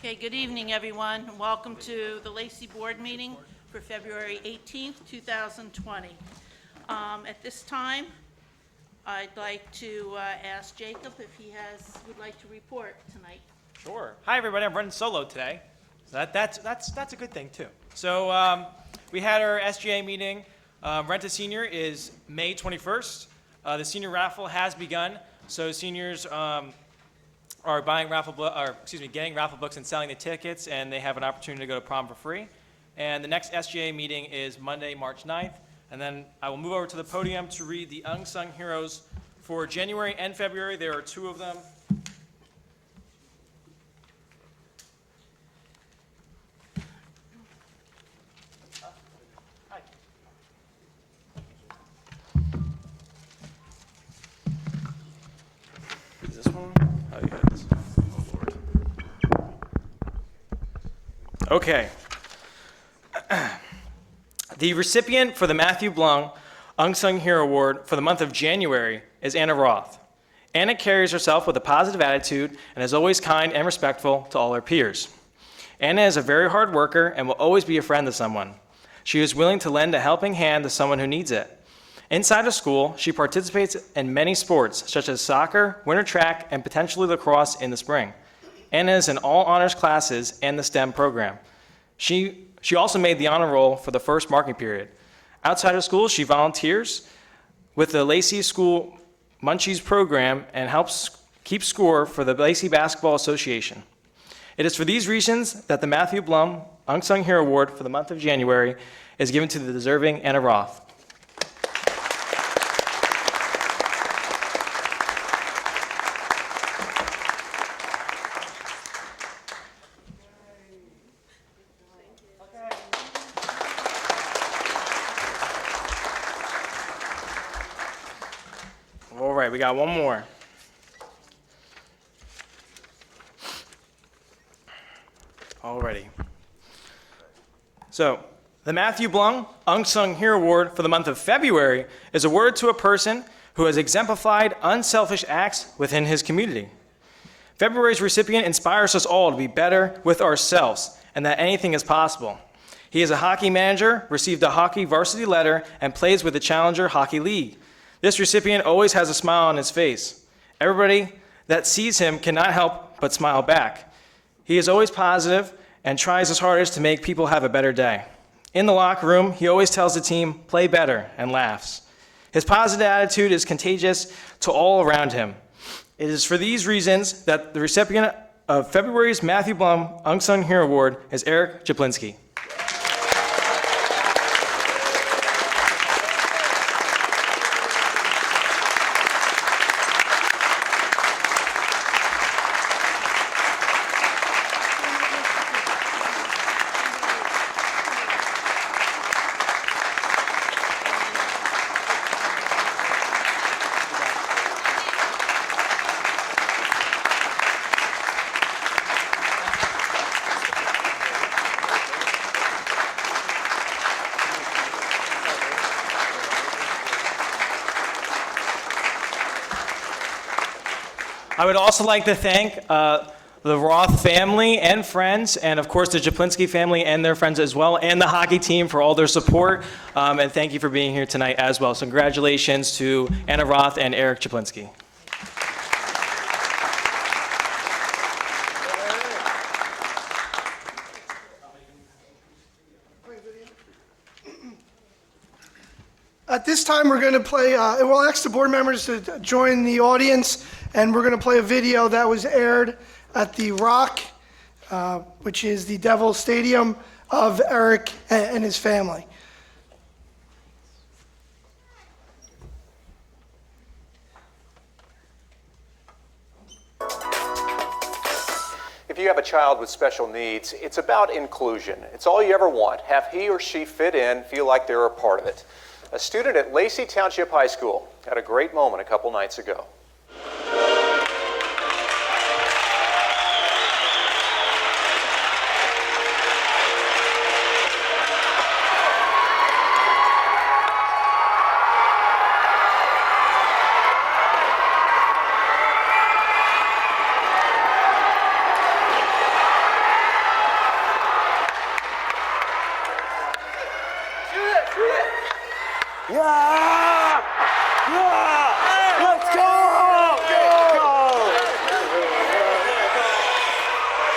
Okay, good evening, everyone. Welcome to the Lacey Board meeting for February 18th, 2020. At this time, I'd like to ask Jacob if he would like to report tonight. Sure. Hi, everybody. I'm running solo today. So that's a good thing, too. So we had our SGA meeting. Rent a Senior is May 21st. The senior raffle has begun. So seniors are buying getting raffle books and selling the tickets, and they have an opportunity to go to prom for free. And the next SGA meeting is Monday, March 9th. And then I will move over to the podium to read the Unsung Heroes for January and February. There are two of them. Is this one? Oh, yeah, it is. Oh, Lord. Okay. The recipient for the Matthew Blum Unsung Hero Award for the month of January is Anna Roth. Anna carries herself with a positive attitude and is always kind and respectful to all her peers. Anna is a very hard worker and will always be a friend to someone. She is willing to lend a helping hand to someone who needs it. Inside of school, she participates in many sports, such as soccer, winter track, and potentially lacrosse in the spring. Anna is in all honors classes and the STEM program. She also made the honor roll for the first marking period. Outside of school, she volunteers with the Lacey School Munchies program and helps keep score for the Lacey Basketball Association. It is for these reasons that the Matthew Blum Unsung Hero Award for the month of January is given to the deserving Anna Roth. All right, we got one more. Alrighty. So, the Matthew Blum Unsung Hero Award for the month of February is awarded to a person who has exemplified unselfish acts within his community. February's recipient inspires us all to be better with ourselves and that anything is possible. He is a hockey manager, received a hockey varsity letter, and plays with the Challenger Hockey League. This recipient always has a smile on his face. Everybody that sees him cannot help but smile back. He is always positive and tries his hardest to make people have a better day. In the locker room, he always tells the team, "Play better," and laughs. His positive attitude is contagious to all around him. It is for these reasons that the recipient of February's Matthew Blum Unsung Hero Award is Eric Japlinski. I would also like to thank the Roth family and friends, and of course the Japlinski family and their friends as well, and the hockey team for all their support, and thank you for being here tonight as well. So congratulations to Anna Roth and Eric Japlinski. At this time, we're going to play, we'll ask the board members to join the audience, and we're going to play a video that was aired at the Rock, which is the Devils Stadium, of Eric and his family. If you have a child with special needs, it's about inclusion. It's all you ever want. Have he or she fit in, feel like they're a part of it. A student at Lacey Township High School had a great moment a couple nights ago. Let's go!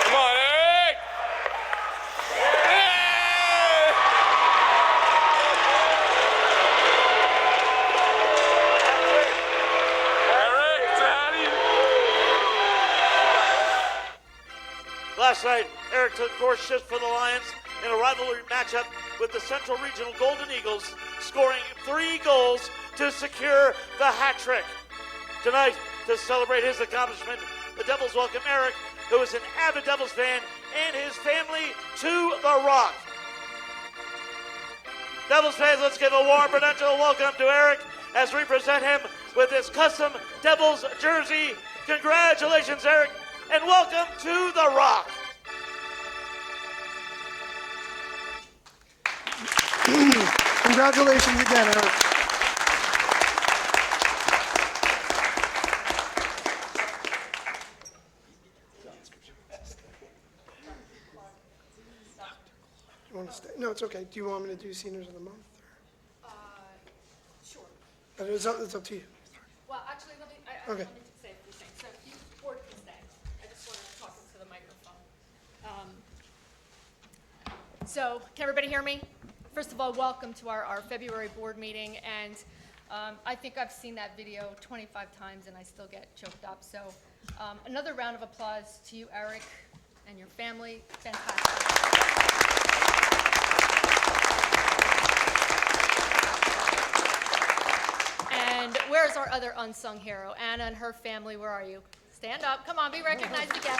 Come on, Eric! Eric, Daddy! Last night, Eric took 4 shifts for the Lions in a rivalry matchup with the Central Regional Golden Eagles, scoring 3 goals to secure the hat trick. Tonight, to celebrate his accomplishment, the Devils welcome Eric, who is an avid Devils fan, and his family to the Rock. Devils fans, let's give a warm prudential welcome to Eric as we present him with his custom Devils jersey. Congratulations, Eric, and welcome to the Rock. Congratulations again, Eric. You want to stay? No, it's okay. Do you want me to do seniors of the month? Sure. It's up to you. Well, actually, I Okay. wanted to say a few things. So you board can stay. I just wanted to talk into the microphone. So can everybody hear me? First of all, welcome to our February board meeting. And I think I've seen that video 25 times and I still get choked up. So another round of applause to you, Eric, and your family. Fantastic. And where's our other unsung hero? Anna and her family, where are you? Stand up, come on, be recognized again.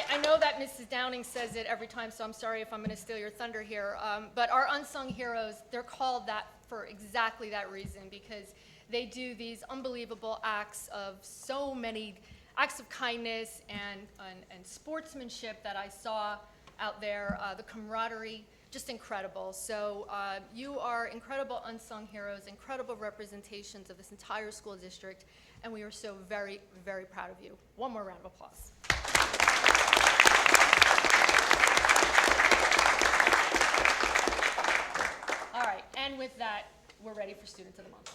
I know that Mrs. Downing says it every time, so I'm sorry if I'm going to steal your thunder here. But our unsung heroes, they're called that for exactly that reason, because they do these unbelievable acts of so many acts of kindness and sportsmanship that I saw out there, the camaraderie, just incredible. So you are incredible unsung heroes, incredible representations of this entire school district, and we are so very, very proud of you. One more round of applause. All right, and with that, we're ready for Students of the Month.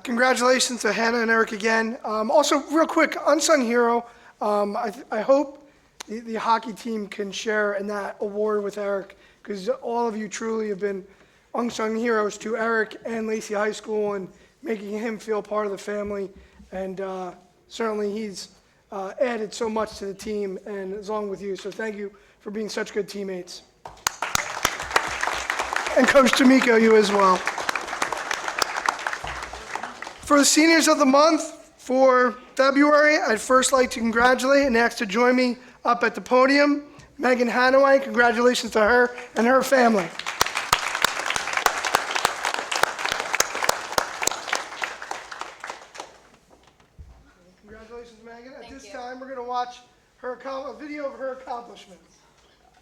Congratulations to Hannah and Eric again. Also, real quick, unsung hero. I hope the hockey team can share in that award with Eric, because all of you truly have been unsung heroes to Eric and Lacey High School and making him feel part of the family. And certainly he's added so much to the team and along with you. So thank you for being such good teammates. And Coach D'Amico, you as well. For the Seniors of the Month for February, I'd first like to congratulate and ask to join me up at the podium, Megan Hanaway. Congratulations to her and her family. Congratulations, Megan. At this time, we're going to watch a video of her accomplishments.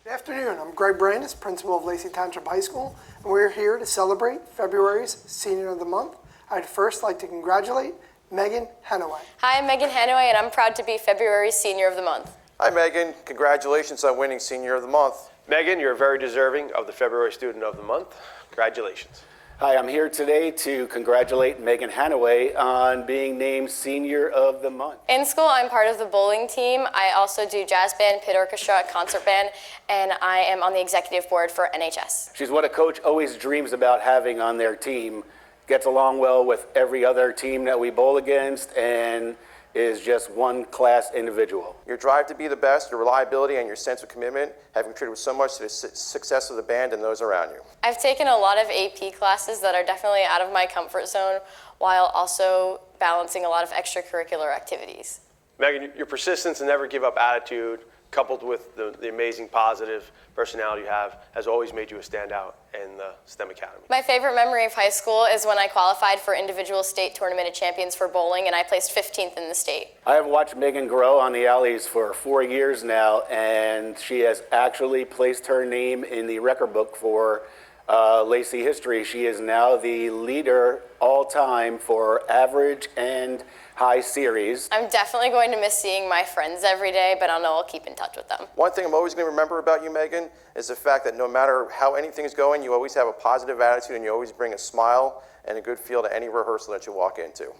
Good afternoon. I'm Greg Brandis, principal of Lacey Township High School, and we're here to celebrate February's Senior of the Month. I'd first like to congratulate Megan Hanaway. Hi, I'm Megan Hanaway, and I'm proud to be February's Senior of the Month. Hi, Megan. Congratulations on winning Senior of the Month. Megan, you're very deserving of the February Student of the Month. Congratulations. Hi, I'm here today to congratulate Megan Hanaway on being named Senior of the Month. In school, I'm part of the bowling team. I also do jazz band, pit orchestra, concert band, and I am on the executive board for NHS. She's what a coach always dreams about having on their team. Gets along well with every other team that we bowl against and is just one class individual. Your drive to be the best, your reliability, and your sense of commitment have contributed so much to the success of the band and those around you. I've taken a lot of AP classes that are definitely out of my comfort zone while also balancing a lot of extracurricular activities. Megan, your persistence and never give up attitude, coupled with the amazing positive personality you have, has always made you a standout in the STEM Academy. My favorite memory of high school is when I qualified for individual state tournament of champions for bowling, and I placed 15th in the state. I have watched Megan grow on the alleys for 4 years now, and she has actually placed her name in the record book for Lacey history. She is now the leader all-time for average and high series. I'm definitely going to miss seeing my friends every day, but I know I'll keep in touch with them. One thing I'm always going to remember about you, Megan, is the fact that no matter how anything is going, you always have a positive attitude and you always bring a smile and a good feel to any rehearsal that you walk into.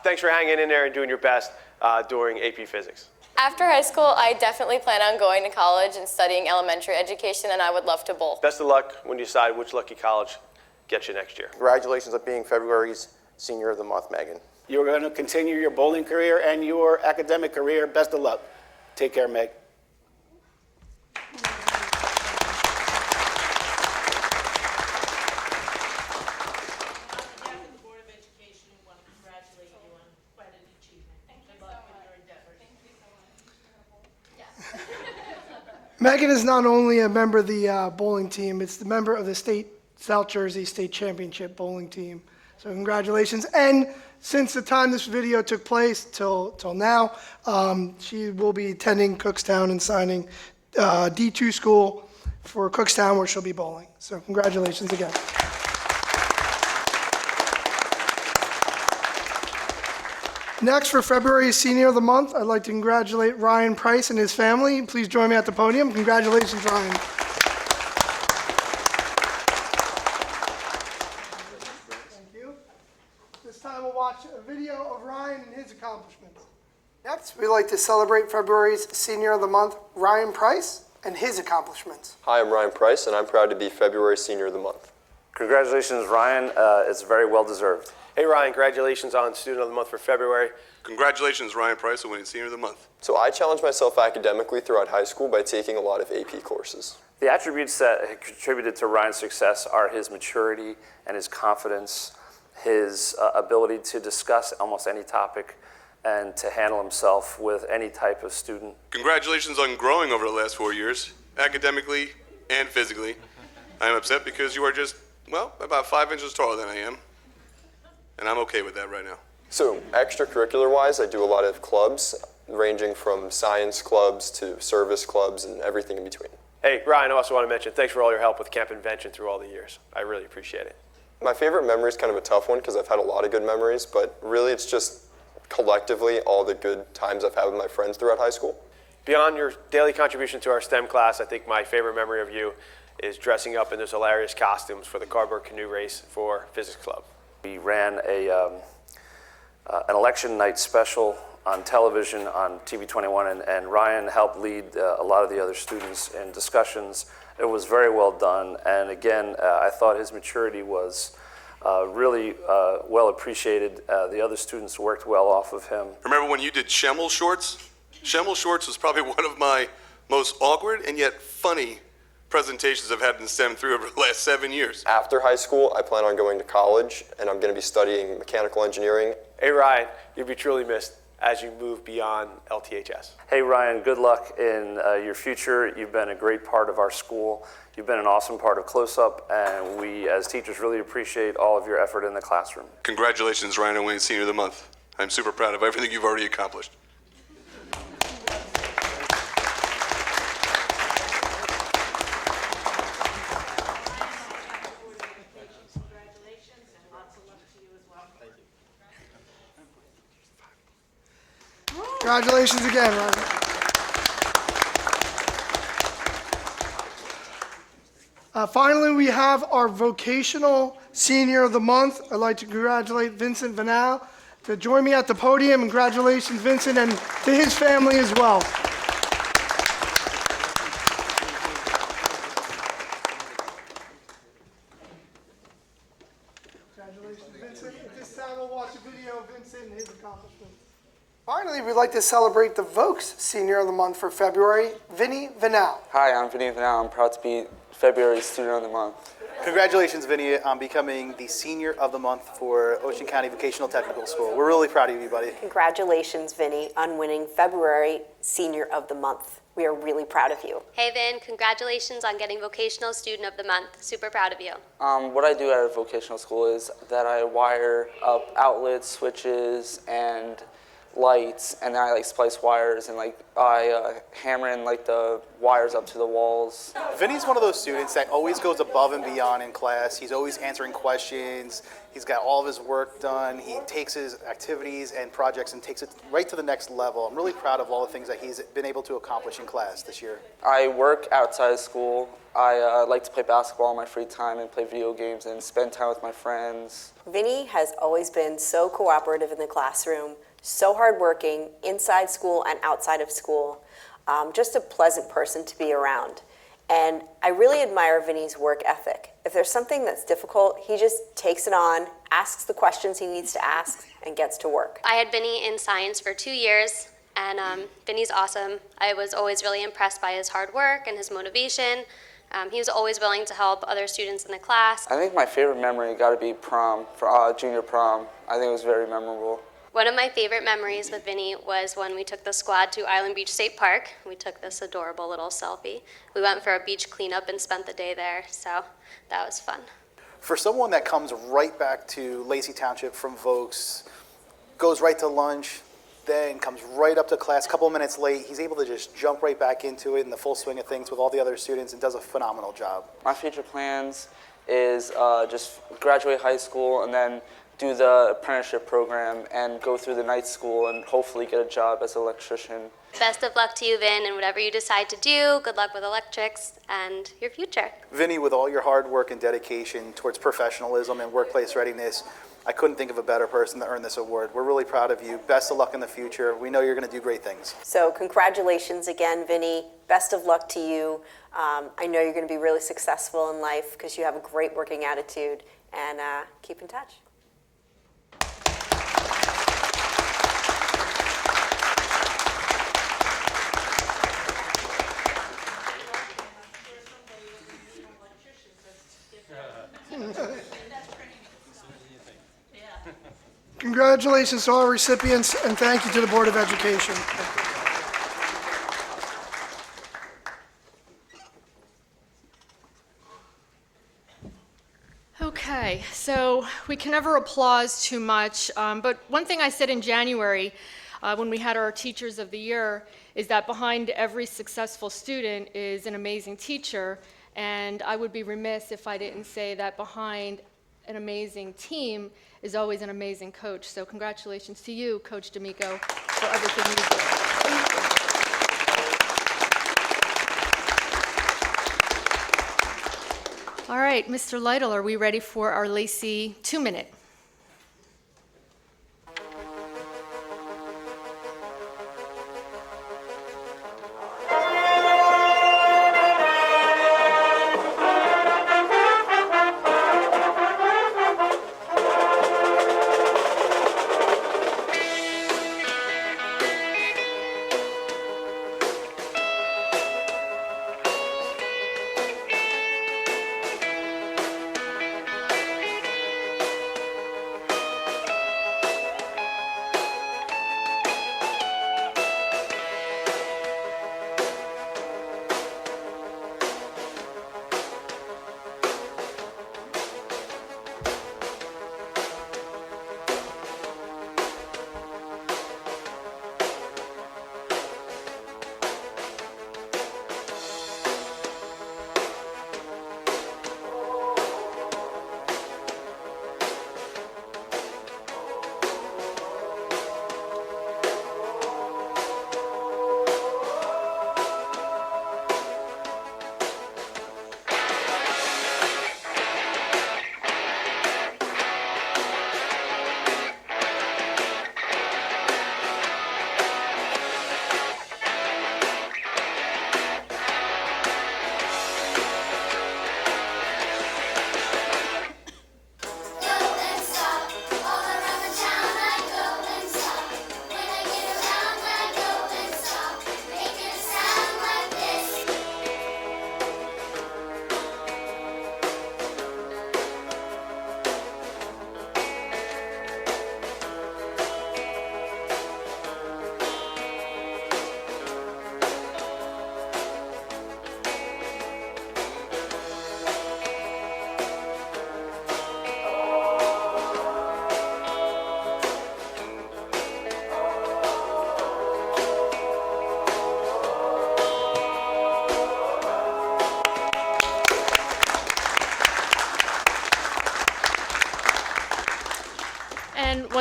Thanks for hanging in there and doing your best during AP Physics. After high school, I definitely plan on going to college and studying elementary education, and I would love to bowl. Best of luck when you decide which lucky college gets you next year. Congratulations on being February's Senior of the Month, Megan. You're going to continue your bowling career and your academic career. Best of luck. Take care, Meg. Megan is not only a member of the bowling team, it's the member of the South Jersey State Championship bowling team. So congratulations. And since the time this video took place till now, she will be attending Cookstown and signing D2 school for Cookstown, where she'll be bowling. So congratulations again. Next, for February's Senior of the Month, I'd like to congratulate Ryan Price and his family. Please join me at the podium. Congratulations, Ryan. Thank you. This time we'll watch a video of Ryan and his accomplishments. Next, we'd like to celebrate February's Senior of the Month, Ryan Price, and his accomplishments. Hi, I'm Ryan Price, and I'm proud to be February Senior of the Month. Congratulations, Ryan. It's very well deserved. Hey, Ryan, congratulations on Student of the Month for February. Congratulations, Ryan Price, on winning Senior of the Month. So I challenged myself academically throughout high school by taking a lot of AP courses. The attributes that have contributed to Ryan's success are his maturity and his confidence, his ability to discuss almost any topic and to handle himself with any type of student. Congratulations on growing over the last 4 years, academically and physically. I am upset because you are just, well, about 5 inches taller than I am. And I'm okay with that right now. So extracurricular-wise, I do a lot of clubs, ranging from science clubs to service clubs and everything in between. Hey, Ryan, I also want to mention thanks for all your help with Camp Invention through all the years. I really appreciate it. My favorite memory is kind of a tough one because I've had a lot of good memories, but really it's just collectively all the good times I've had with my friends throughout high school. Beyond your daily contribution to our STEM class, I think my favorite memory of you is dressing up in those hilarious costumes for the cardboard canoe race for Physics Club. We ran an election night special on television on TV 21, and Ryan helped lead a lot of the other students in discussions. It was very well done, and again, I thought his maturity was really well appreciated. The other students worked well off of him. Remember when you did Schemmel Shorts? Schemmel Shorts was probably one of my most awkward and yet funny presentations I've had in STEM through over the last 7 years. After high school, I plan on going to college, and I'm going to be studying mechanical engineering. Hey, Ryan, you'll be truly missed as you move beyond LTHS. Hey, Ryan, good luck in your future. You've been a great part of our school. You've been an awesome part of Close Up, and we as teachers really appreciate all of your effort in the classroom. Congratulations, Ryan, on winning Senior of the Month. I'm super proud of everything you've already accomplished. Congratulations again, Ryan. Finally, we have our Vocational Senior of the Month. I'd like to congratulate Vincent Vanal to join me at the podium. Congratulations, Vincent, and to his family as well. Congratulations, Vincent. At this time, we'll watch a video of Vincent and his accomplishments. Finally, we'd like to celebrate the Vokes Senior of the Month for February, Vinny Vanal. Hi, I'm Vinny Vanal. I'm proud to be February's Student of the Month. Congratulations, Vinny, on becoming the Senior of the Month for Ocean County Vocational Technical School. We're really proud of you, buddy. Congratulations, Vinny, on winning February Senior of the Month. We are really proud of you. Hey, Vin, congratulations on getting Vocational Student of the Month. Super proud of you. What I do at a vocational school is that I wire up outlets, switches, and lights, and then I like splice wires, and like I hammer in like the wires up to the walls. Vinny's one of those students that always goes above and beyond in class. He's always answering questions. He's got all of his work done. He takes his activities and projects and takes it right to the next level. I'm really proud of all the things that he's been able to accomplish in class this year. I work outside of school. I like to play basketball in my free time and play video games and spend time with my friends. Vinny has always been so cooperative in the classroom, so hardworking, inside school and outside of school. Just a pleasant person to be around. And I really admire Vinny's work ethic. If there's something that's difficult, he just takes it on, asks the questions he needs to ask, and gets to work. I had Vinny in science for 2 years, and Vinny's awesome. I was always really impressed by his hard work and his motivation. He was always willing to help other students in the class. I think my favorite memory got to be prom, for junior prom. I think it was very memorable. One of my favorite memories with Vinny was when we took the squad to Island Beach State Park. We took this adorable little selfie. We went for a beach cleanup and spent the day there, so that was fun. For someone that comes right back to Lacey Township from Vokes, goes right to lunch, then comes right up to class a couple of minutes late, he's able to just jump right back into it in the full swing of things with all the other students and does a phenomenal job. My future plans is just graduate high school and then do the apprenticeship program and go through the night school and hopefully get a job as an electrician. Best of luck to you, Vin, and whatever you decide to do. Good luck with electrics and your future. Vinny, with all your hard work and dedication towards professionalism and workplace readiness, I couldn't think of a better person to earn this award. We're really proud of you. Best of luck in the future. We know you're going to do great things. So congratulations again, Vinny. Best of luck to you. I know you're going to be really successful in life because you have a great working attitude, and keep in touch. Congratulations to all recipients, and thank you to the Board of Education. Okay, so we can never applaud too much, but one thing I said in January when we had our Teachers of the Year is that behind every successful student is an amazing teacher, and I would be remiss if I didn't say that behind an amazing team is always an amazing coach. So congratulations to you, Coach D'Amico, for everything you do. All right, Mr. Lytle, are we ready for our Lacey 2-minute?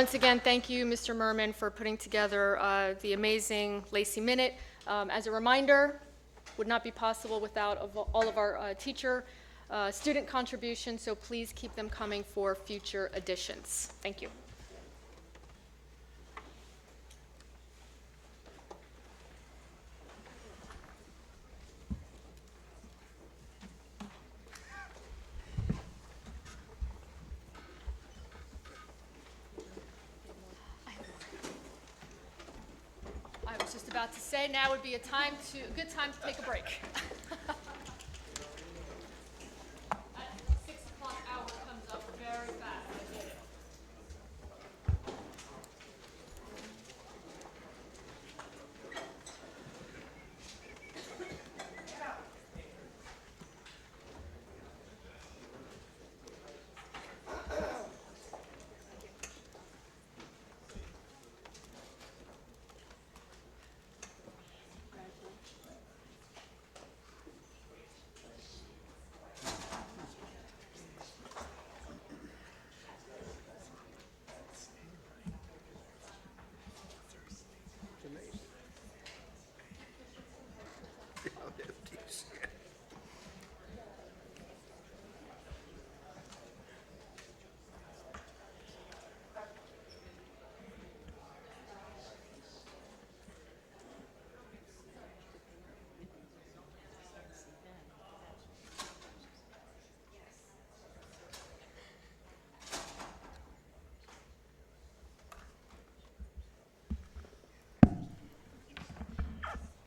once again, thank you, Mr. Merman, for putting together the amazing Lacey Minute. As a reminder, would not be possible without all of our student contributions, so please keep them coming for future editions. Thank you. I was just about to say now would be a good time to take a break. 6 o'clock hour comes up very fast. I get it.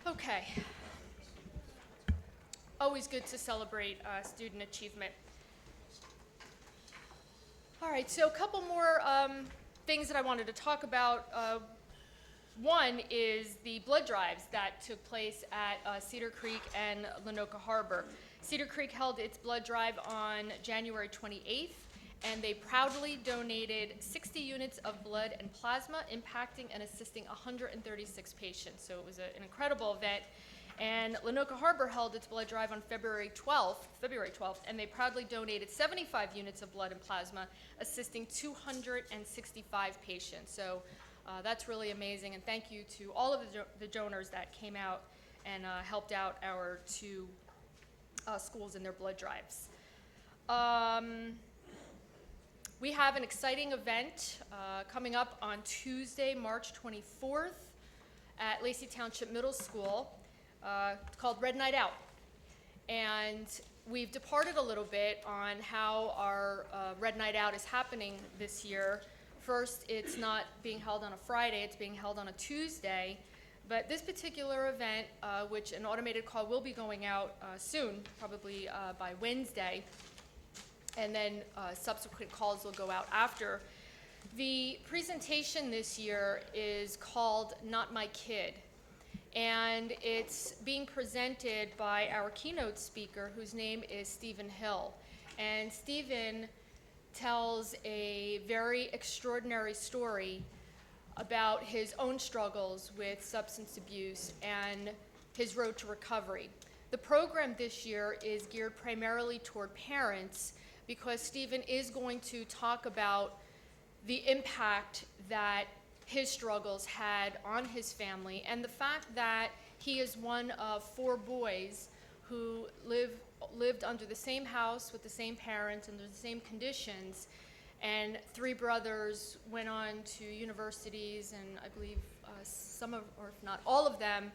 Okay. Always good to celebrate student achievement. All right, so a couple more things that I wanted to talk about. One is the blood drives that took place at Cedar Creek and Lenoka Harbor. Cedar Creek held its blood drive on January 28th, and they proudly donated 60 units of blood and plasma, impacting and assisting 136 patients. So it was an incredible event. And Lenoka Harbor held its blood drive on February 12th, and they proudly donated 75 units of blood and plasma, assisting 265 patients. So that's really amazing, and thank you to all of the donors that came out and helped out our two schools in their blood drives. We have an exciting event coming up on Tuesday, March 24th at Lacey Township Middle School. It's called Red Night Out. And we've departed a little bit on how our Red Night Out is happening this year. First, it's not being held on a Friday, it's being held on a Tuesday. But this particular event, which an automated call will be going out soon, probably by Wednesday, and then subsequent calls will go out after. The presentation this year is called Not My Kid. And it's being presented by our keynote speaker, whose name is Stephen Hill. And Stephen tells a very extraordinary story about his own struggles with substance abuse and his road to recovery. The program this year is geared primarily toward parents because Stephen is going to talk about the impact that his struggles had on his family, and the fact that he is one of 4 boys who lived under the same house with the same parents under the same conditions, and 3 brothers went on to universities, and I believe some of, or if not all of them,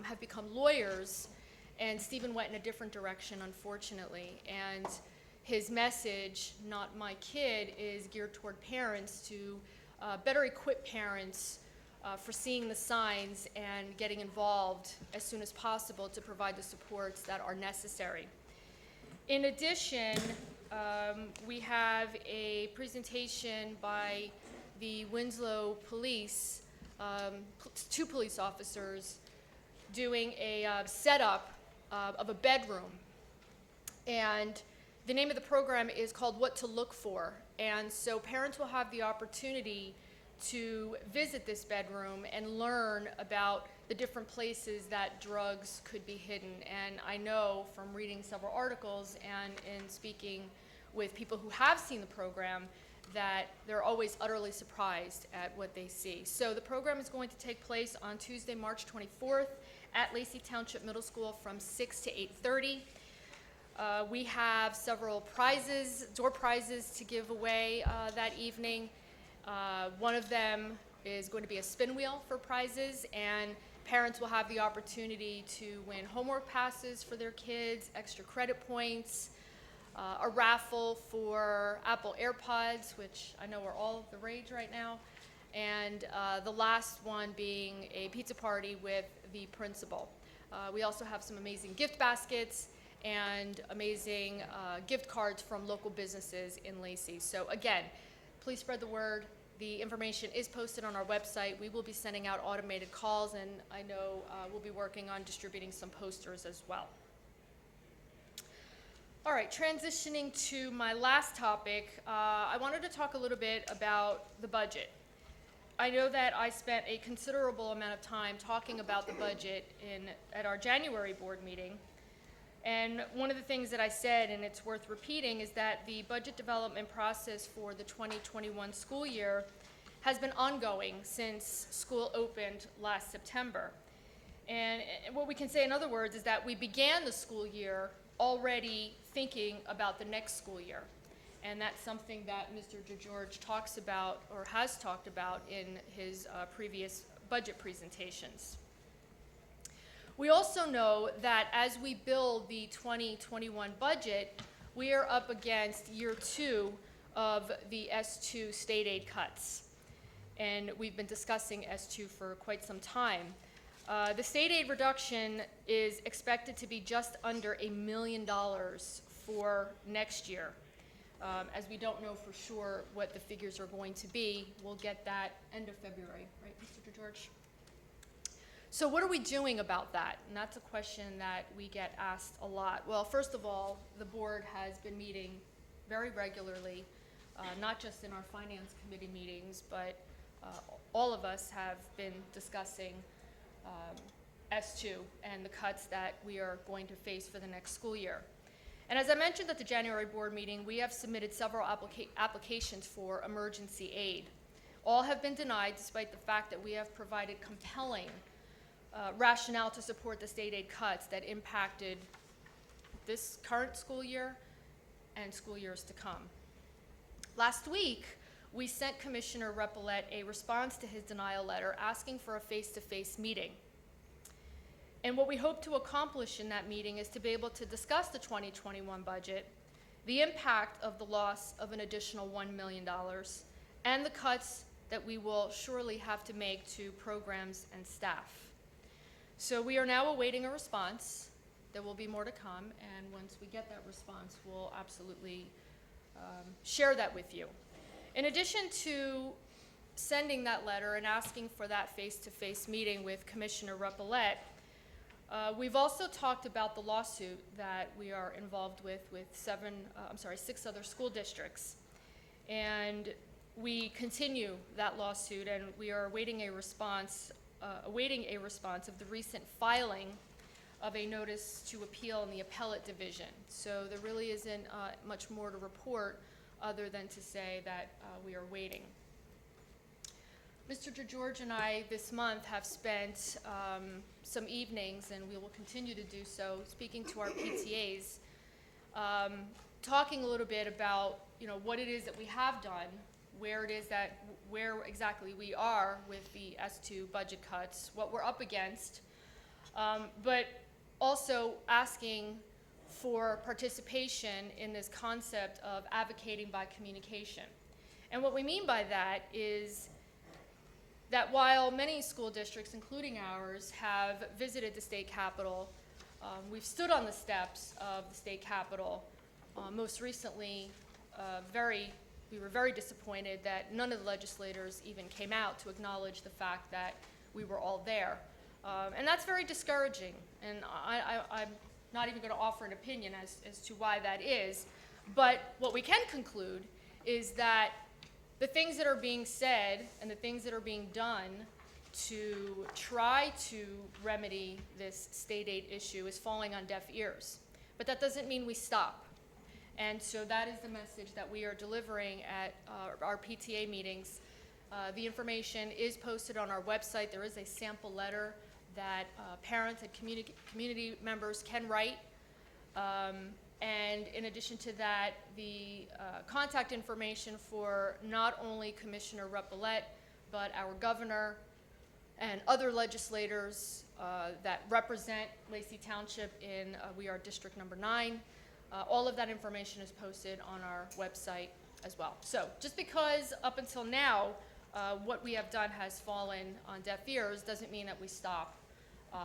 have become lawyers, and Stephen went in a different direction, unfortunately. And his message, Not My Kid, is geared toward parents to better equip parents for seeing the signs and getting involved as soon as possible to provide the supports that are necessary. In addition, we have a presentation by the Winslow Police, 2 police officers doing a setup of a bedroom. And the name of the program is called What to Look For. And so parents will have the opportunity to visit this bedroom and learn about the different places that drugs could be hidden. And I know from reading several articles and in speaking with people who have seen the program that they're always utterly surprised at what they see. So the program is going to take place on Tuesday, March 24th at Lacey Township Middle School from 6 to 8:30. We have several prizes, door prizes to give away that evening. One of them is going to be a spin wheel for prizes, and parents will have the opportunity to win homework passes for their kids, extra credit points, a raffle for Apple AirPods, which I know are all the rage right now, and the last one being a pizza party with the principal. We also have some amazing gift baskets and amazing gift cards from local businesses in Lacey. So again, please spread the word. The information is posted on our website. We will be sending out automated calls, and I know we'll be working on distributing some posters as well. All right, transitioning to my last topic, I wanted to talk a little bit about the budget. I know that I spent a considerable amount of time talking about the budget at our January board meeting. And one of the things that I said, and it's worth repeating, is that the budget development process for the 2021 school year has been ongoing since school opened last September. And what we can say, in other words, is that we began the school year already thinking about the next school year. And that's something that Mr. DeGeorge talks about, or has talked about, in his previous budget presentations. We also know that as we build the 2021 budget, we are up against year 2 of the S2 state aid cuts. And we've been discussing S2 for quite some time. The state aid reduction is expected to be just under $1 million for next year. As we don't know for sure what the figures are going to be, we'll get that end of February, right, Mr. DeGeorge? So what are we doing about that? And that's a question that we get asked a lot. Well, first of all, the board has been meeting very regularly, not just in our finance committee meetings, but all of us have been discussing S2 and the cuts that we are going to face for the next school year. And as I mentioned at the January board meeting, we have submitted several applications for emergency aid. All have been denied despite the fact that we have provided compelling rationale to support the state aid cuts that impacted this current school year and school years to come. Last week, we sent Commissioner Repollet a response to his denial letter asking for a face-to-face meeting. And what we hope to accomplish in that meeting is to be able to discuss the 2021 budget, the impact of the loss of an additional $1 million, and the cuts that we will surely have to make to programs and staff. So we are now awaiting a response. There will be more to come, and once we get that response, we'll absolutely share that with you. In addition to sending that letter and asking for that face-to-face meeting with Commissioner Repollet, we've also talked about the lawsuit that we are involved with 6 other school districts. And we continue that lawsuit, and we are awaiting a response of the recent filing of a notice to appeal in the appellate division. So there really isn't much more to report other than to say that we are waiting. Mr. DeGeorge and I this month have spent some evenings, and we will continue to do so, speaking to our PTAs, talking a little bit about what it is that we have done, where exactly we are with the S2 budget cuts, what we're up against, but also asking for participation in this concept of advocating by communication. And what we mean by that is that while many school districts, including ours, have visited the state capitol, we've stood on the steps of the state capitol. Most recently, we were very disappointed that none of the legislators even came out to acknowledge the fact that we were all there. And that's very discouraging, and I'm not even going to offer an opinion as to why that is. But what we can conclude is that the things that are being said and the things that are being done to try to remedy this state aid issue is falling on deaf ears. But that doesn't mean we stop. And so that is the message that we are delivering at our PTA meetings. The information is posted on our website. There is a sample letter that parents and community members can write. And in addition to that, the contact information for not only Commissioner Repollet, but our governor and other legislators that represent Lacey Township in, we are District Number 9. All of that information is posted on our website as well. So just because up until now, what we have done has fallen on deaf ears doesn't mean that we stop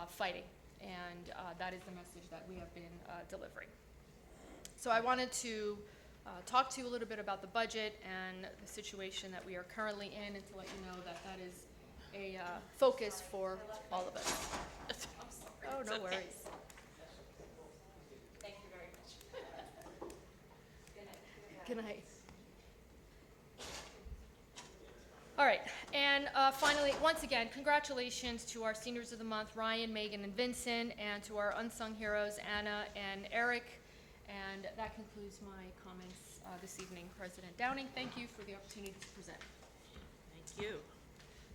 fighting. And that is the message that we have been delivering. So I wanted to talk to you a little bit about the budget and the situation that we are currently in, and to let you know that that is a focus for all of us. Oh, no worries. Thank you very much. Good night. All right, and finally, once again, congratulations to our Seniors of the Month, Ryan, Megan, and Vincent, and to our unsung heroes, Anna and Eric. And that concludes my comments this evening. President Downing, thank you for the opportunity to present. Thank you.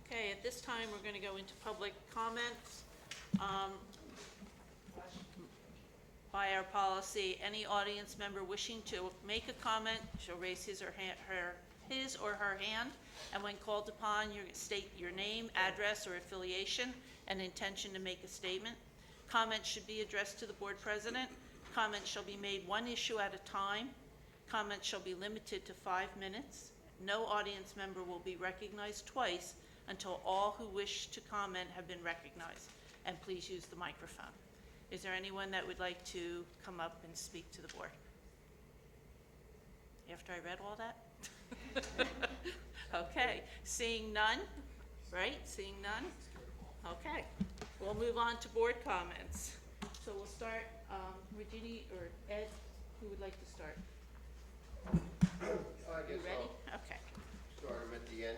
Okay, at this time, we're going to go into public comments. By our policy, any audience member wishing to make a comment shall raise his or her hand, and when called upon, you state your name, address, or affiliation, and intention to make a statement. Comments should be addressed to the board president. Comments shall be made one issue at a time. Comments shall be limited to 5 minutes. No audience member will be recognized twice until all who wish to comment have been recognized. And please use the microphone. Is there anyone that would like to come up and speak to the board? After I read all that? Okay, seeing none, right? Seeing none? Okay, we'll move on to board comments. So we'll start, Regina or Ed, who would like to start? I guess You ready? I'll Okay. start them at the end.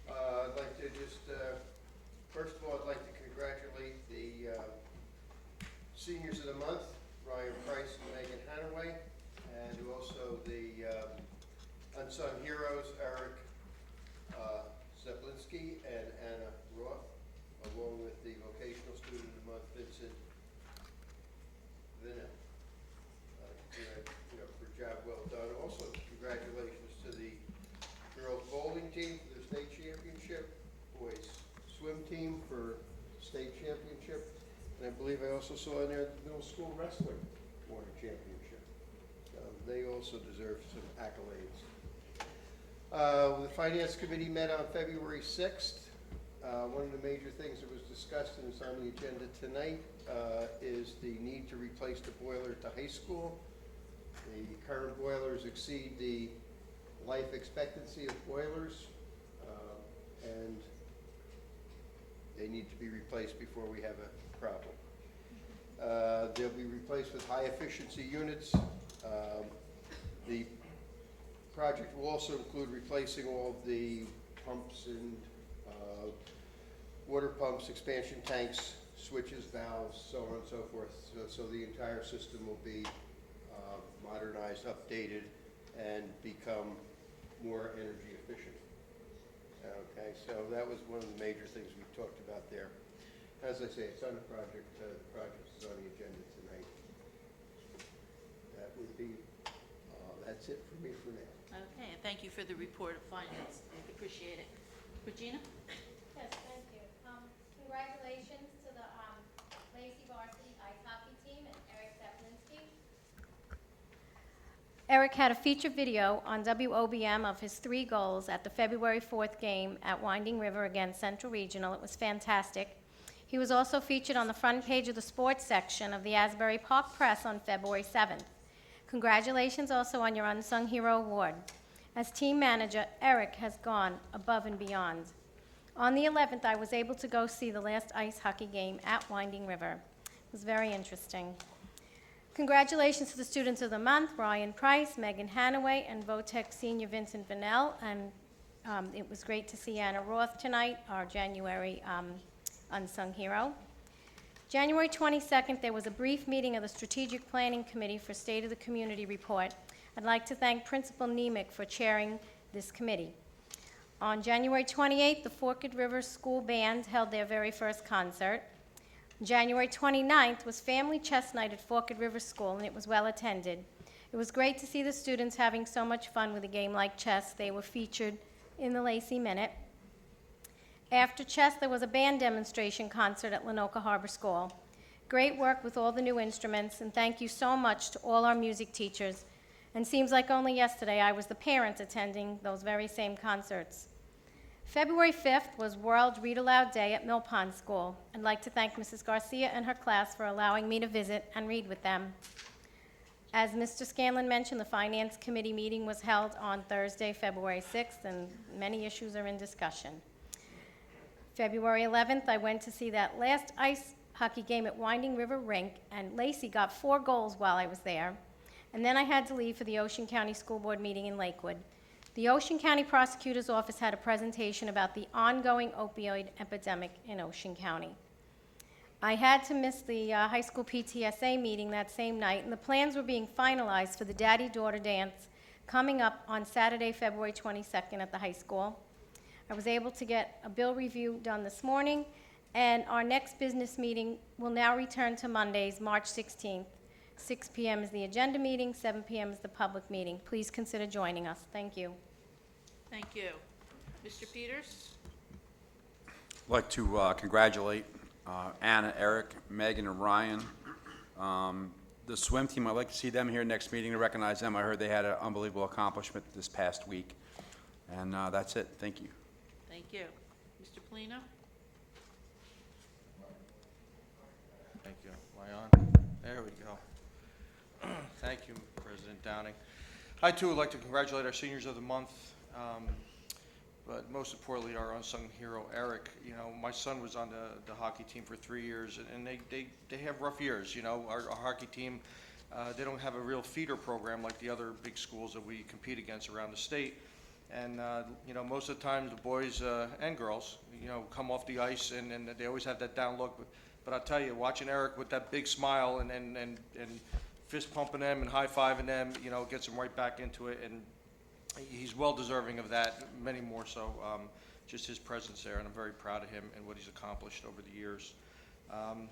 I'd like to just, first of all, I'd like to congratulate the Seniors of the Month, Ryan Price and Megan Hanaway, and also the Unsung Heroes, Eric Zeplinski and Anna Roth, along with the Vocational Student of the Month, Vincent Vinna. For a job well done. Also, congratulations to the girls bowling team for their state championship, boys swim team for state championship, and I believe I also saw in there the middle school wrestling won a championship. They also deserve some accolades. The Finance Committee met on February 6th. One of the major things that was discussed and is on the agenda tonight is the need to replace the boiler at the high school. The current boilers exceed the life expectancy of boilers, and they need to be replaced before we have a problem. They'll be replaced with high efficiency units. The project will also include replacing all of the pumps and water pumps, expansion tanks, switches, valves, so on and so forth. So the entire system will be modernized, updated, and become more energy efficient. Okay, so that was one of the major things we talked about there. As I say, it's on the project. The project is on the agenda tonight. That would be, that's it for me for now. Okay, and thank you for the report of finance. I appreciate it. Regina? Yes, thank you. Congratulations to the Lacey varsity ice hockey team and Eric Zeplinski. Eric had a feature video on WOBM of his 3 goals at the February 4th game at Winding River against Central Regional. It was fantastic. He was also featured on the front page of the sports section of the Asbury Park Press on February 7th. Congratulations also on your Unsung Hero Award. As team manager, Eric has gone above and beyond. On the 11th, I was able to go see the last ice hockey game at Winding River. It was very interesting. Congratulations to the Students of the Month, Ryan Price, Megan Hanaway, and VOTEC Senior Vincent Vanell. And it was great to see Anna Roth tonight, our January Unsung Hero. January 22nd, there was a brief meeting of the Strategic Planning Committee for State of the Community Report. I'd like to thank Principal Nemec for chairing this committee. On January 28th, the Forked River School Band held their very first concert. January 29th was Family Chess Night at Forked River School, and it was well attended. It was great to see the students having so much fun with a game like chess. They were featured in the Lacey Minute. After chess, there was a band demonstration concert at Lenoka Harbor School. Great work with all the new instruments, and thank you so much to all our music teachers. And seems like only yesterday I was the parent attending those very same concerts. February 5th was World Read Aloud Day at Mill Pond School. I'd like to thank Mrs. Garcia and her class for allowing me to visit and read with them. As Mr. Scanlon mentioned, the Finance Committee meeting was held on Thursday, February 6th, and many issues are in discussion. February 11th, I went to see that last ice hockey game at Winding River Rink, and Lacey got 4 goals while I was there. And then I had to leave for the Ocean County School Board meeting in Lakewood. The Ocean County Prosecutor's Office had a presentation about the ongoing opioid epidemic in Ocean County. I had to miss the high school PTSA meeting that same night, and the plans were being finalized for the Daddy-Daughter Dance coming up on Saturday, February 22nd at the high school. I was able to get a bill review done this morning, and our next business meeting will now return to Mondays, March 16th. 6 p.m. is the agenda meeting, 7 p.m. is the public meeting. Please consider joining us. Thank you. Thank you. Mr. Peters? I'd like to congratulate Anna, Eric, Megan, and Ryan. The swim team, I'd like to see them here next meeting to recognize them. I heard they had an unbelievable accomplishment this past week. And that's it. Thank you. Thank you. Mr. Polino? Thank you. Am I on? There we go. Thank you, President Downing. I, too, would like to congratulate our seniors of the month, but most importantly, our unsung hero, Eric. You know, my son was on the hockey team for 3 years, and they have rough years. You know, our hockey team, they don't have a real feeder program like the other big schools that we compete against around the state. And, you know, most of the time the boys and girls, you know, come off the ice and they always have that down look. But I'll tell you, watching Eric with that big smile and fist pumping them and high-fiving them, you know, gets them right back into it. And he's well deserving of that, many more so, just his presence there. And I'm very proud of him and what he's accomplished over the years. You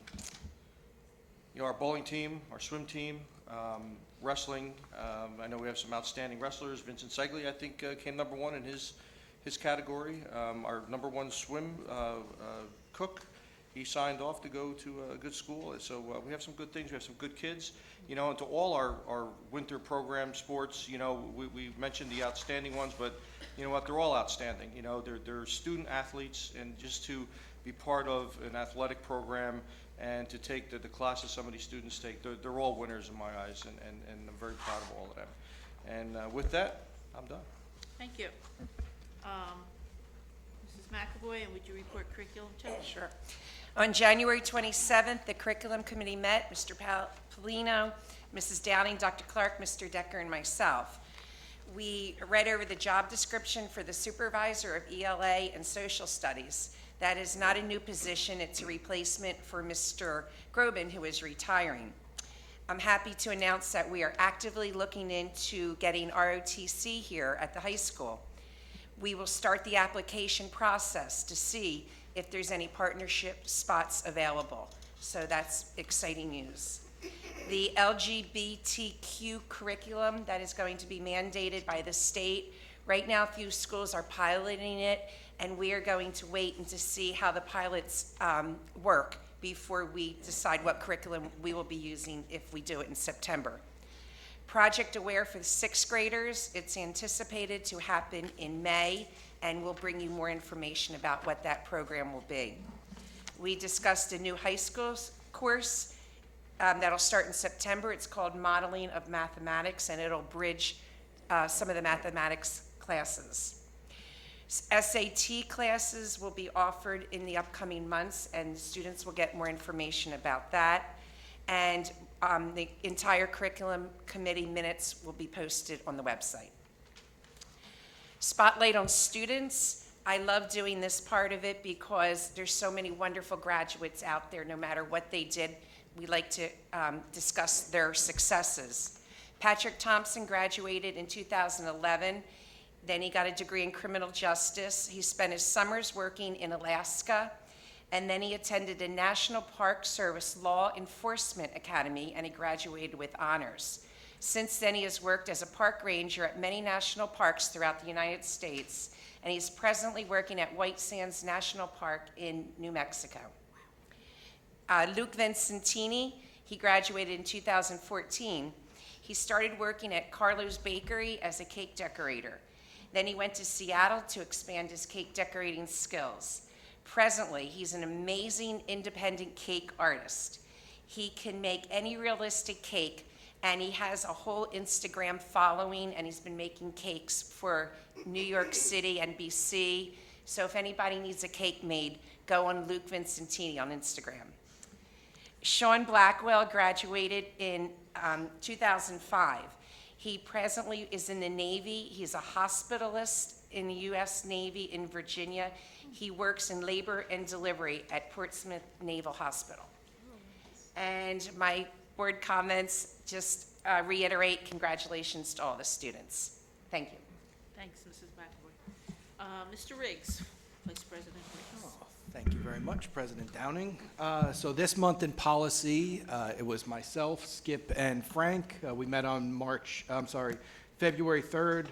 know, our bowling team, our swim team, wrestling, I know we have some outstanding wrestlers. Vincent Segley, I think, came number 1 in his category. Our number 1 swim cook, he signed off to go to a good school. So we have some good things. We have some good kids. You know, and to all our winter program sports, you know, we mentioned the outstanding ones, but you know what, they're all outstanding. You know, they're student athletes, and just to be part of an athletic program and to take the classes some of these students take, they're all winners in my eyes, and I'm very proud of all of them. And with that, I'm done. Thank you. Mrs. McAvoy, and would you report curriculum change? Sure. On January 27th, the Curriculum Committee met, Mr. Polino, Mrs. Downing, Dr. Clark, Mr. Decker, and myself. We read over the job description for the supervisor of ELA and social studies. That is not a new position. It's a replacement for Mr. Groban, who is retiring. I'm happy to announce that we are actively looking into getting ROTC here at the high school. We will start the application process to see if there's any partnership spots available. So that's exciting news. The LGBTQ curriculum that is going to be mandated by the state. Right now, a few schools are piloting it, and we are going to wait and to see how the pilots work before we decide what curriculum we will be using if we do it in September. Project Aware for the 6th graders, it's anticipated to happen in May, and we'll bring you more information about what that program will be. We discussed a new high school course that'll start in September. It's called Modeling of Mathematics, and it'll bridge some of the mathematics classes. SAT classes will be offered in the upcoming months, and students will get more information about that. And the entire curriculum committee minutes will be posted on the website. Spotlight on students. I love doing this part of it because there's so many wonderful graduates out there. No matter what they did, we like to discuss their successes. Patrick Thompson graduated in 2011. Then he got a degree in criminal justice. He spent his summers working in Alaska, and then he attended a National Park Service Law Enforcement Academy, and he graduated with honors. Since then, he has worked as a park ranger at many national parks throughout the United States, and he's presently working at White Sands National Park in New Mexico. Luke Vincentini, he graduated in 2014. He started working at Carlo's Bakery as a cake decorator. Then he went to Seattle to expand his cake decorating skills. Presently, he's an amazing independent cake artist. He can make any realistic cake, and he has a whole Instagram following, and he's been making cakes for New York City and BC. So if anybody needs a cake made, go on Luke Vincentini on Instagram. Sean Blackwell graduated in 2005. He presently is in the Navy. He's a hospitalist in the U.S. Navy in Virginia. He works in labor and delivery at Portsmouth Naval Hospital. And my board comments just reiterate congratulations to all the students. Thank you. Thanks, Mrs. McAvoy. Mr. Riggs, Vice President Riggs. Thank you very much, President Downing. So this month in policy, it was myself, Skip, and Frank. We met on February 3rd.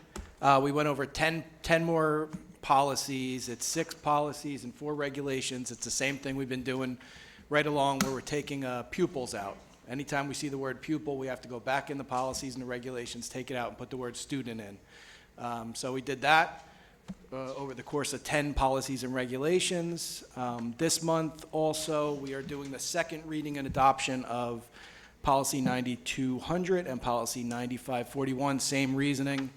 We went over 10 more policies. It's 6 policies and 4 regulations. It's the same thing we've been doing right along, where we're taking pupils out. Anytime we see the word pupil, we have to go back in the policies and the regulations, take it out, and put the word student in. So we did that over the course of 10 policies and regulations. This month also, we are doing the second reading and adoption of Policy 9200 and Policy 9541, same reasoning.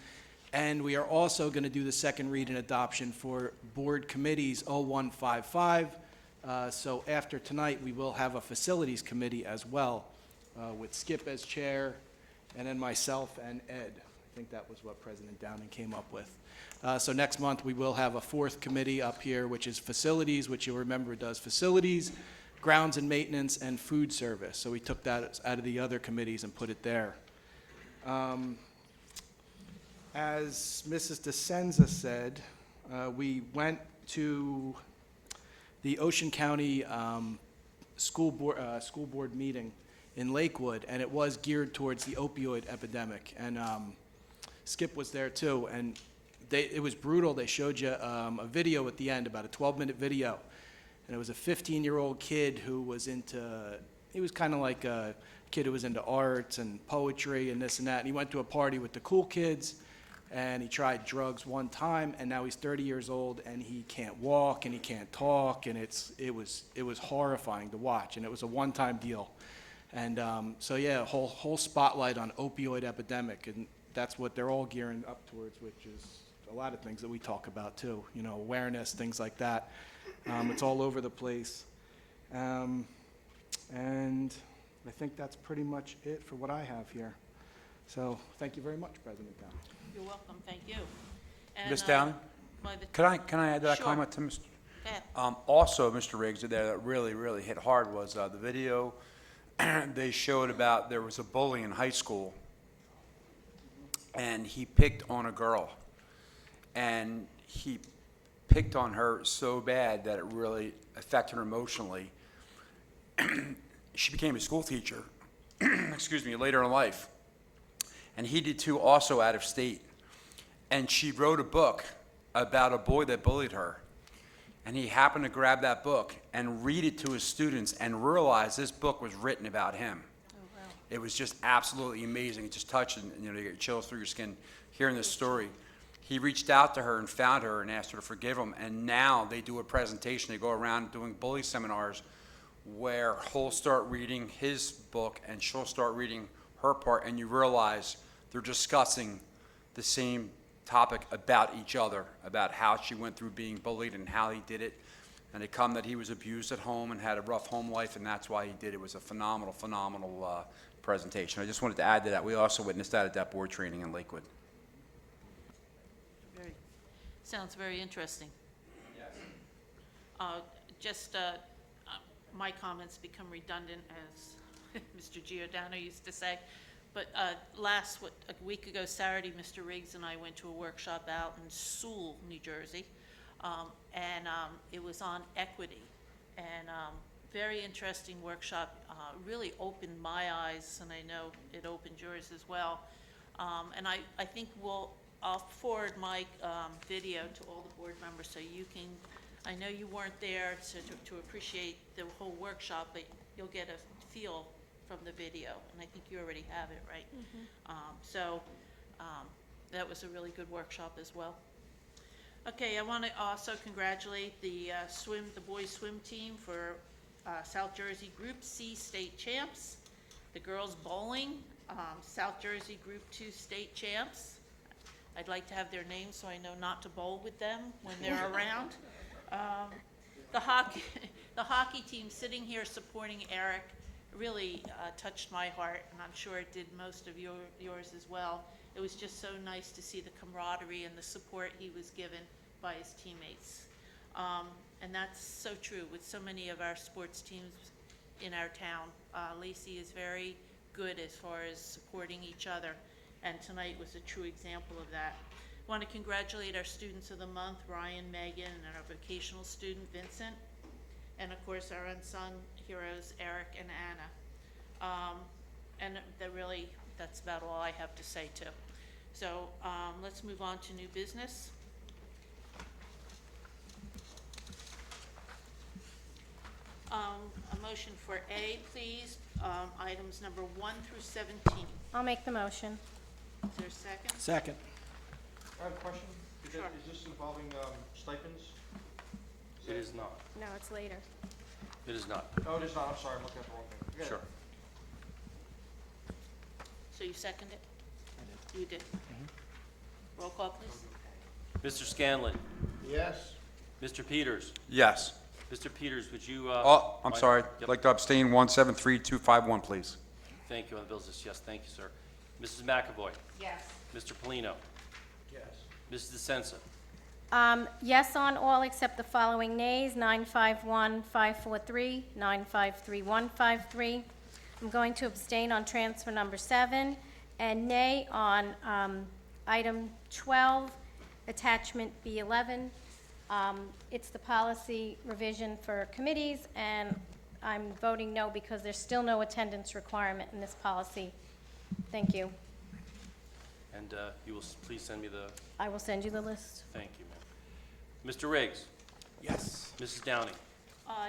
And we are also going to do the second read and adoption for Board Committees 0155. So after tonight, we will have a Facilities Committee as well, with Skip as chair, and then myself and Ed. I think that was what President Downing came up with. So next month, we will have a 4th committee up here, which is Facilities, which you'll remember does Facilities, Grounds and Maintenance, and Food Service. So we took that out of the other committees and put it there. As Mrs. DeSenza said, we went to the Ocean County school board meeting in Lakewood, and it was geared towards the opioid epidemic. And Skip was there too, and it was brutal. They showed you a video at the end, about a 12-minute video, and it was a 15-year-old kid who was he was kind of like a kid who was into arts and poetry and this and that, and he went to a party with the cool kids, and he tried drugs one time, and now he's 30 years old, and he can't walk, and he can't talk, and it was horrifying to watch, and it was a one-time deal. And so yeah, a whole spotlight on opioid epidemic, and that's what they're all gearing up towards, which is a lot of things that we talk about too, awareness, things like that. It's all over the place. And I think that's pretty much it for what I have here. So thank you very much, President Downing. You're welcome, thank you. And, Ms. Downing, can I add that Sure. comment to Mr.? Go ahead. Also, Mr. Riggs, that really hit hard was the video they showed about there was a bully in high school, and he picked on a girl, and he picked on her so bad that it really affected her emotionally. She became a school teacher, excuse me, later in life, and he did too, also out of state. And she wrote a book about a boy that bullied her, and he happened to grab that book and read it to his students and realize this book was written about him. Oh, wow. It was just absolutely amazing. It just touched, and you get chills through your skin hearing this story. He reached out to her and found her and asked her to forgive him, and now they do a presentation. They go around doing bully seminars where he'll start reading his book and she'll start reading her part, and you realize they're discussing the same topic about each other, about how she went through being bullied and how he did it. And they come that he was abused at home and had a rough home life, and that's why he did it. It was a phenomenal presentation. I just wanted to add to that. We also witnessed that at that board training in Lakewood. Sounds very interesting. Yes. My comments become redundant, as Mr. Giordano used to say, But a week ago Saturday, Mr. Riggs and I went to a workshop out in Sewell, New Jersey, and it was on equity. And very interesting workshop, really opened my eyes, and I know it opened yours as well. And I think I'll forward my video to all the board members so you can, I know you weren't there to appreciate the whole workshop, but you'll get a feel from the video, and I think you already have it, right? That was a really good workshop as well. Okay, I want to also congratulate the boys swim team for South Jersey Group C state champs, the girls bowling, South Jersey Group 2 state champs. I'd like to have their names so I know not to bowl with them when they're around. The hockey team sitting here supporting Eric really touched my heart, and I'm sure it did most of yours as well. It was just so nice to see the camaraderie and the support he was given by his teammates. And that's so true with so many of our sports teams in our town. Lacey is very good as far as supporting each other, and tonight was a true example of that. I want to congratulate our students of the month, Ryan, Megan, and our vocational student, Vincent, and of course our unsung heroes, Eric and Anna. And that's about all I have to say too. So let's move on to new business. A motion for A, please, items number 1 through 17. I'll make the motion. Is there a second? Second. I have a question. Sure. Is this involving stipends? It is not. No, it's later. It is not. Oh, it is not. I'm sorry. I'm looking at the wrong thing. Yeah. Sure. So you second it? You did. Roll call, please. Mr. Scanlon, Yes. Mr. Peters. Yes. Mr. Peters, would you? Oh, I'm mind- sorry. Yep. I'd like to abstain 173251, please. Thank you on the bills list. Yes, thank you, sir. Mrs. McAvoy. Yes. Mr. Polino. Yes. Mrs. DeSenza. Yes on all except the following nays, 951543, 953153. I'm going to abstain on transfer number 7, and nay on item 12, attachment B11. It's the policy revision for committees, and I'm voting no because there's still no attendance requirement in this policy. Thank you. And you will please send me the, I will send you the list. thank you, ma'am. Mr. Riggs. Yes. Mrs. Downing.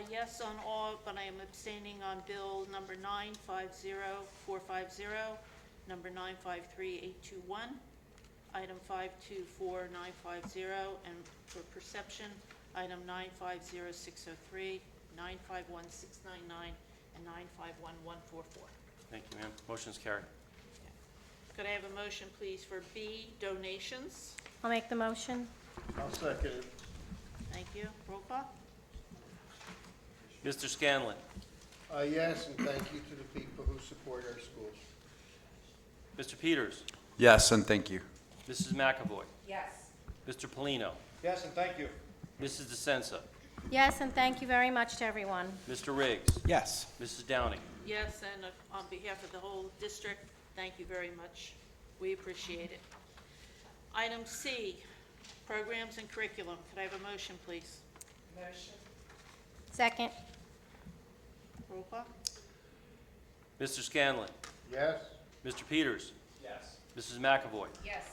Yes on all, but I am abstaining on bill number 950450, number 953821, item 524950, and for perception, item 950603, 951699, and 951144. Thank you, ma'am. Motion's carried. Could I have a motion, please, for B, donations? I'll make the motion. I'll second it. Thank you. Roll call? Mr. Scanlon. Yes, and thank you to the people who support our schools. Mr. Peters. Yes, and thank you. Mrs. McAvoy. Yes. Mr. Polino. Yes, and thank you. Mrs. DeSenza. Yes, and thank you very much to everyone. Mr. Riggs. Yes. Mrs. Downing. Yes, and on behalf of the whole district, thank you very much. We appreciate it. Item C, programs and curriculum. Could I have a motion, please? Motion. Second. Roll call? Mr. Scanlon. Yes. Mr. Peters. Yes. Mrs. McAvoy. Yes.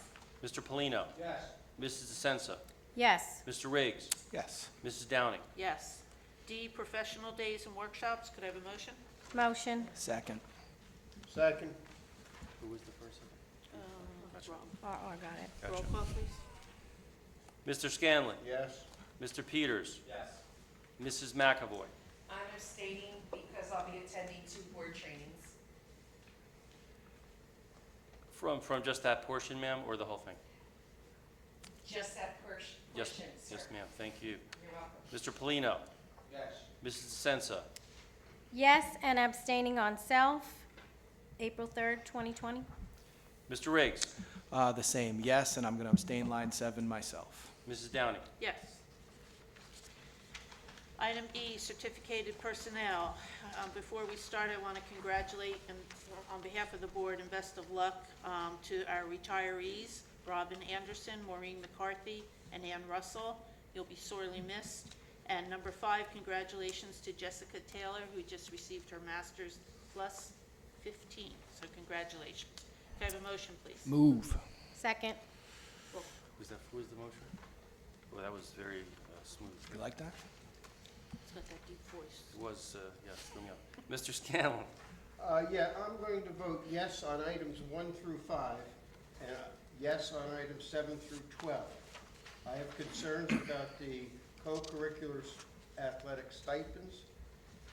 Mr. Polino. Yes. Mrs. DeSenza. Yes. Mr. Riggs. Yes. Mrs. Downing. Yes. D, professional days and workshops. Could I have a motion? Motion. Second. Second. Who was the first? R got it. Roll call, please. Mr. Scanlon. Yes. Mr. Peters. Yes. Mrs. McAvoy. I'm abstaining because I'll be attending 2 board trainings. From just that portion, ma'am, or the whole thing? Just that portion, Yes, sir. yes, ma'am. Thank you. You're welcome. Mr. Polino. Yes. Mrs. DeSenza. Yes, and abstaining on self, April 3rd, 2020. Mr. Riggs. The same, yes, and I'm going to abstain line 7 myself. Mrs. Downing. Yes. Item E, certificated personnel. Before we start, I want to congratulate, and on behalf of the board, and best of luck to our retirees, Robin Anderson, Maureen McCarthy, and Ann Russell. You'll be sorely missed. And number 5, congratulations to Jessica Taylor, who just received her master's plus 15. So congratulations. Can I have a motion, please? Move. Second. Who was the motion? Well, that was very smooth. You like that? It's got that deep voice. It was, yes, threw me off. Mr. Scanlon? Yeah, I'm going to vote yes on items 1 through 5, and yes on items 7 through 12. I have concerns about the co-curricular athletic stipends,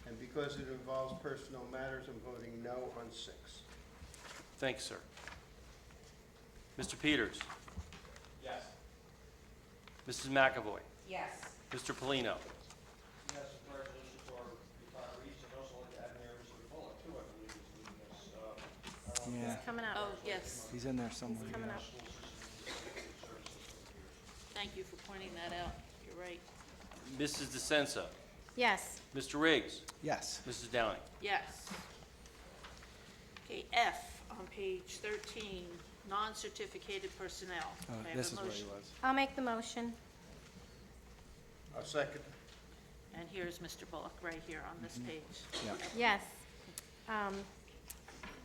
and because it involves personnel matters, I'm voting no on 6. Thanks, sir. Mr. Peters? Yes. Mrs. McAvoy? Yes. Mr. Polino? Yes, congratulations to our retirees, and also like to add Mayor Mr. Bullock, too, I believe, is leading us. Yeah. He's coming up. Oh, yes. He's in there somewhere. He's coming up. Thank you for pointing that out. You're right. Mrs. DeSenza? Yes. Mr. Riggs? Yes. Mrs. Downing? Yes. Okay, F on page 13, non-certificated personnel. Can I have This a is where he motion? was. I'll make the motion. A second. And here's Mr. Bullock right here on this page. Yeah. Yes.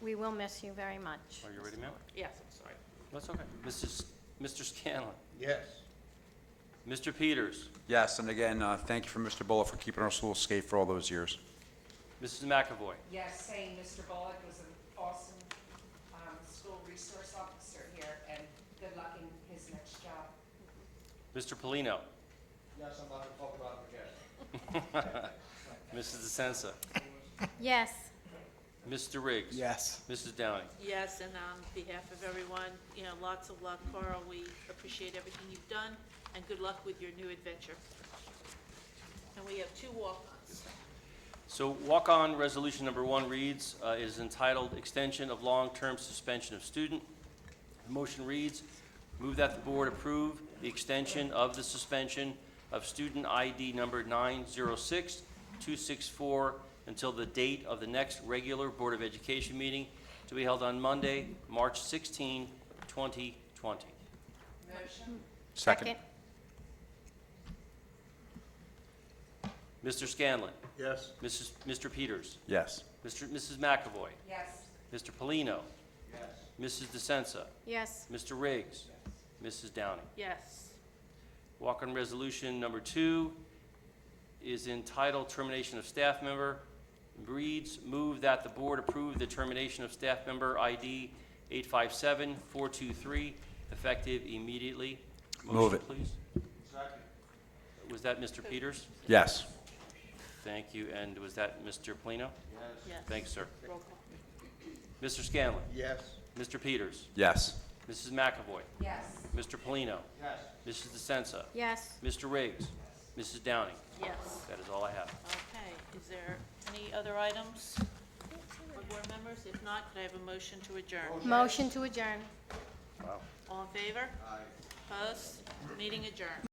We will miss you very much. Are you ready, ma'am? Yes, I'm sorry. That's okay. Mr. Scanlon? Yes. Mr. Peters? Yes, and again, thank you for Mr. Bullock for keeping our schools safe for all those years. Mrs. McAvoy? Yes, saying Mr. Bullock was an awesome school resource officer here, and good luck in his next job. Mr. Polino? Yes, I'm not going to talk about him again. Mrs. DeSenza? Yes. Mr. Riggs? Yes. Mrs. Downing? Yes, and on behalf of everyone, lots of luck, Carl. We appreciate everything you've done, and good luck with your new adventure. And we have 2 walk-ons. So walk-on resolution number 1 reads, is entitled Extension of Long-Term Suspension of Student. The motion reads, move that the board approve the extension of the suspension of student ID number 906264 until the date of the next regular Board of Education meeting to be held on Monday, March 16, 2020. Motion? Second. Mr. Scanlon? Yes. Mr. Peters? Yes. Mrs. McAvoy? Yes. Mr. Polino? Yes. Mrs. DeSenza? Yes. Mr. Riggs? Mrs. Downing? Yes. Walk-on resolution number 2 is entitled Termination of Staff Member. Reads, move that the board approve the termination of staff member ID 857423, effective immediately. Move Motion, it. please. Second. Was that Mr. Peters? Yes. Thank you. And was that Mr. Polino? Yes. Thanks, sir. Roll call. Mr. Scanlon? Yes. Mr. Peters? Yes. Mrs. McAvoy? Yes. Mr. Polino? Yes. Mrs. DeSenza? Yes. Mr. Riggs? Mrs. Downing? Yes. That is all I have. Okay, is there any other items for board members? If not, could I have a motion to adjourn? Motion to adjourn. Wow. All in favor? Aye. Opposed? Meeting adjourned.